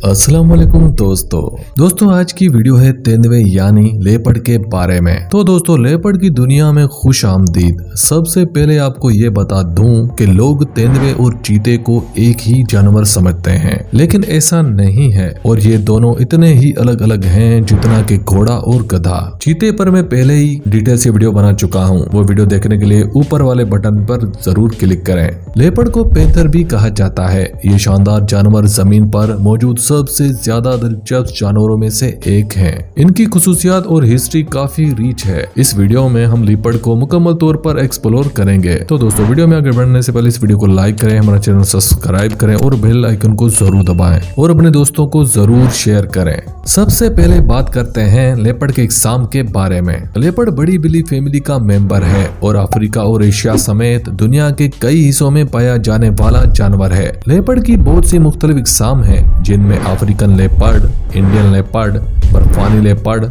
अस्सलाम वालेकुम दोस्तों आज की वीडियो है तेंदुए यानी लेपर्ड के बारे में। तो दोस्तों लेपर्ड की दुनिया में खुश आमदीद। सबसे पहले आपको ये बता दूं कि लोग तेंदुए और चीते को एक ही जानवर समझते हैं, लेकिन ऐसा नहीं है और ये दोनों इतने ही अलग अलग हैं जितना कि घोड़ा और गधा। चीते पर मैं पहले ही डिटेल से वीडियो बना चुका हूँ, वो वीडियो देखने के लिए ऊपर वाले बटन पर जरूर क्लिक करें। लेपर्ड को पैंथर भी कहा जाता है। ये शानदार जानवर जमीन पर मौजूद सबसे ज्यादा दिलचस्प जानवरों में से एक है। इनकी खुसूसियात और हिस्ट्री काफी रिच है। इस वीडियो में हम लेपर्ड को मुकम्मल तौर पर एक्सप्लोर करेंगे। तो दोस्तों वीडियो में आगे बढ़ने से पहले इस वीडियो को लाइक करें, हमारा चैनल सब्सक्राइब करें और बेल आइकन को जरूर दबाएं और अपने दोस्तों को जरूर शेयर करें। सबसे पहले बात करते हैं लेपर्ड के इकसाम के बारे में। लेपर्ड बड़ी बिल्ली फैमिली का मेंबर है और अफ्रीका और एशिया समेत दुनिया के कई हिस्सों में पाया जाने वाला जानवर है। लेपर्ड की बहुत सी मुख्तलिफ इकसाम है, जिनमें अफ्रीकन लेपर्ड, इंडियन लेपर्ड, बर्फानी लेपर्ड,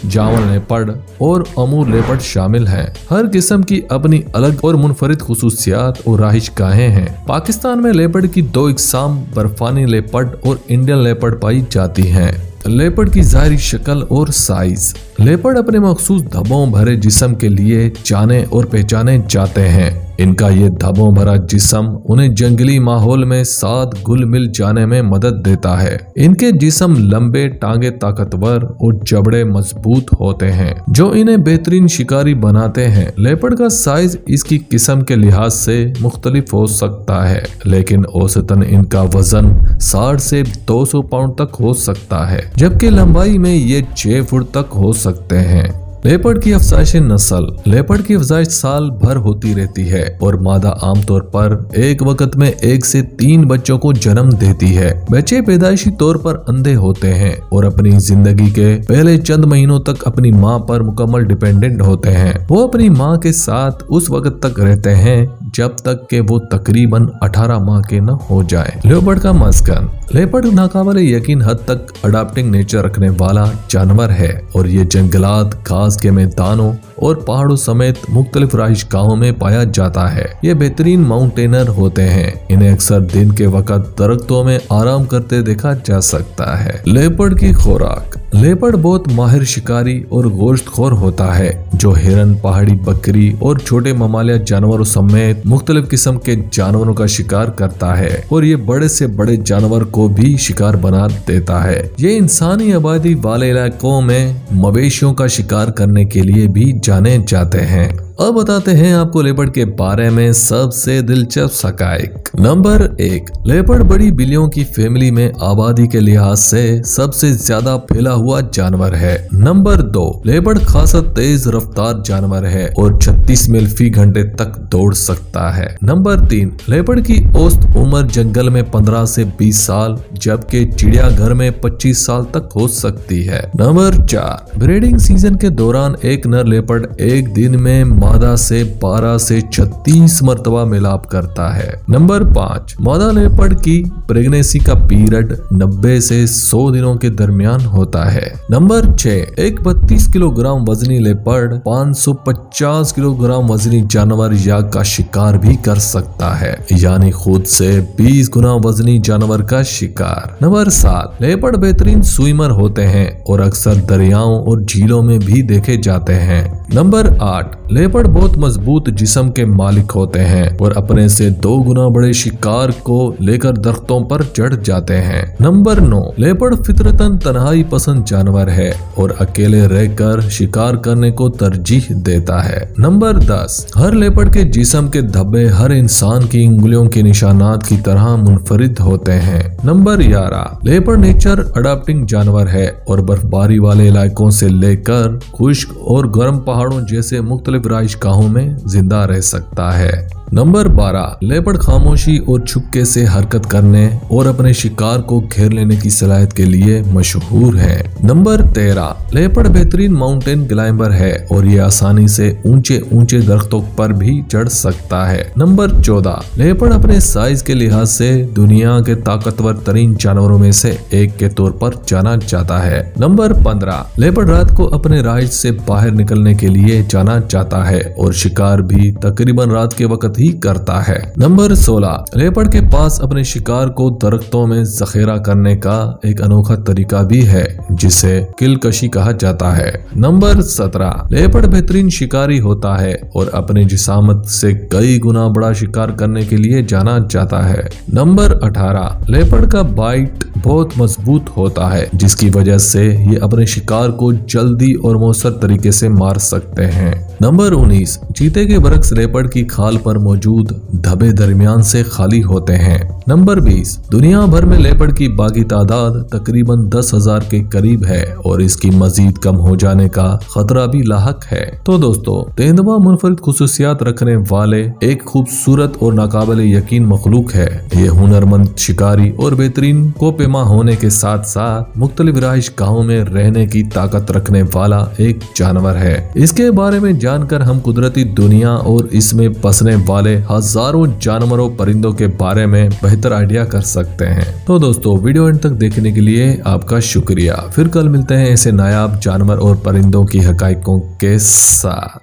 जावन लेपर्ड और अमूर लेपर्ड शामिल हैं। हर किस्म की अपनी अलग और मुनफरिद खुसूसियात और रहायशगाहें हैं। पाकिस्तान में लेपर्ड की दो इकसाम बर्फानी लेपर्ड और इंडियन लेपर्ड पाई जाती हैं। लेपर्ड की ज़ाहिरी शक्ल और साइज। लेपर्ड अपने मखसूस धब्बों भरे जिस्म के लिए जाने और पहचाने जाते हैं। इनका ये धब्बों भरा जिस्म उन्हें जंगली माहौल में साथ घुल मिल जाने में मदद देता है। इनके जिस्म लंबे, टांगे ताकतवर और जबड़े मजबूत होते हैं, जो इन्हें बेहतरीन शिकारी बनाते हैं। लेपर्ड का साइज इसकी किस्म के लिहाज से मुख्तलिफ हो सकता है, लेकिन औसतन इनका वजन 60 से 200 पाउंड तक हो सकता है, जबकि लंबाई में ये 6 फुट तक हो सकते हैं। लेपर्ड की अफजाइश नस्ल। लेपर्ड की अफजाइश साल भर होती रहती है और मादा आमतौर पर एक वक्त में 1 से 3 बच्चों को जन्म देती है। बच्चे पैदाइशी तौर पर अंधे होते हैं और अपनी जिंदगी के पहले चंद महीनों तक अपनी माँ पर मुकम्मल डिपेंडेंट होते हैं। वो अपनी माँ के साथ उस वक्त तक रहते हैं जब तक कि वो तकरीबन 18 माह के न हो जाए। लेपर्ड का मस्कन। लेपर्ड नाकाबिले यकीन हद तक अडाप्टिंग नेचर रखने वाला जानवर है और ये जंगलात, घास के मैदानों और पहाड़ों समेत मुख्तलिफ रहायशगाहों में पाया जाता है। ये बेहतरीन माउंटेनर होते हैं। इन्हें अक्सर दिन के वक्त दरख्तों में आराम करते देखा जा सकता है। लेपर्ड की खुराक। लेपर्ड बहुत माहिर शिकारी और गोश्तखोर होता है, जो हिरन, पहाड़ी बकरी और छोटे ममालिया जानवरों समेत मुख्तलिफ किस्म के जानवरों का शिकार करता है और ये बड़े से बड़े जानवर को भी शिकार बना देता है। ये इंसानी आबादी वाले इलाकों में मवेशियों का शिकार करने के लिए भी जाने जाते हैं। अब बताते हैं आपको लेपर्ड के बारे में सबसे दिलचस्प हकायक। नंबर 1, लेपर्ड बड़ी बिल्लियों की फैमिली में आबादी के लिहाज से सबसे ज्यादा फैला हुआ जानवर है। नंबर 2, लेपर्ड खासा तेज रफ्तार जानवर है और 36 मील फी घंटे तक दौड़ सकता है। नंबर 3, लेपर्ड की औसत उम्र जंगल में 15 से 20 साल, जबकि चिड़ियाघर में 25 साल तक हो सकती है। नंबर 4, ब्रीडिंग सीजन के दौरान एक नर लेपर्ड एक दिन में मादा से 12 से 36 मरतबा मिलाप करता है। नंबर 5, मादा लेपर्ड की प्रेगनेंसी का पीरियड 90 से 100 दिनों के दरमियान होता है। नंबर 6, एक 32 किलोग्राम वजनी लेपर्ड 550 किलोग्राम वजनी जानवर या का शिकार भी कर सकता है, यानी खुद से 20 गुना वजनी जानवर का शिकार। नंबर 7, लेपर्ड बेहतरीन स्विमर होते हैं और अक्सर दरियाओं और झीलों में भी देखे जाते हैं। नंबर 8, लेपर्ड बहुत मजबूत जिस्म के मालिक होते हैं और अपने से 2 गुना बड़े शिकार को लेकर दरख्तों पर चढ़ जाते हैं। नंबर 9, लेपर्ड फितरतन तन्हाई पसंद जानवर है और अकेले रहकर शिकार करने को तरजीह देता है। नंबर 10, हर लेपर्ड के जिस्म के धब्बे हर इंसान की उंगलियों के निशानात की तरह मुनफरिद होते हैं। नंबर 11, लेपर्ड नेचर अडाप्टिंग जानवर है और बर्फबारी वाले इलाकों से लेकर खुश्क और गर्म पहाड़ों जैसे मुख्तलिफ रहायशगाहों में जिंदा रह सकता है। नंबर 12, लेपर्ड खामोशी और छुपके से हरकत करने और अपने शिकार को घेर लेने की सलाहियत के लिए मशहूर है। नंबर 13, लेपर्ड बेहतरीन माउंटेन क्लाइंबर है और ये आसानी से ऊंचे ऊंचे दरख्तों पर भी चढ़ सकता है। नंबर 14, लेपर्ड अपने साइज के लिहाज से दुनिया के ताकतवर तरीन जानवरों में से एक के तौर पर जाना जाता है। नंबर 15, लेपर्ड रात को अपने राइज से बाहर निकलने के लिए जाना जाता है और शिकार भी तकरीबन रात के वक्त ही करता है। नंबर 16, लेपर्ड के पास अपने शिकार को दरख्तों में जखेरा करने का एक अनोखा तरीका भी है जिसे किलकशी कहा जाता है। नंबर 17, लेपर्ड बेहतरीन शिकारी होता है और अपनी जिसामत से कई गुना बड़ा शिकार करने के लिए जाना जाता है। नंबर 18, लेपर्ड का बाइट बहुत मजबूत होता है जिसकी वजह से ये अपने शिकार को जल्दी और मौसर तरीके से मार सकते हैं। नंबर 19, चीते के बरक्स लेपर्ड की खाल पर मौजूद धब्बे दरमियान से खाली होते हैं। नंबर 20, दुनिया भर में लेपर्ड की बागी तादाद तकरीबन 10,000 के करीब है और इसकी मजीद कम हो जाने का खतरा भी लाहक है। तो दोस्तों, तेंदुआ मुनफरिद खुसूसियात रखने वाले एक खूबसूरत और नाकाबिल यकीन मखलूक है। ये हुनरमंद शिकारी और बेहतरीन कोपेमा होने के साथ साथ मुख्तलिफ रिहाइश गाहों में रहने की ताकत रखने वाला एक जानवर है। इसके बारे में जानकर हम कुदरती दुनिया और इसमें बसने वाले हजारों जानवरों परिंदों के बारे में बेहतर आइडिया कर सकते हैं। तो दोस्तों, वीडियो एंड तक देखने के लिए आपका शुक्रिया। फिर कल मिलते हैं ऐसे नायाब जानवर और परिंदों की हकाइकों के साथ।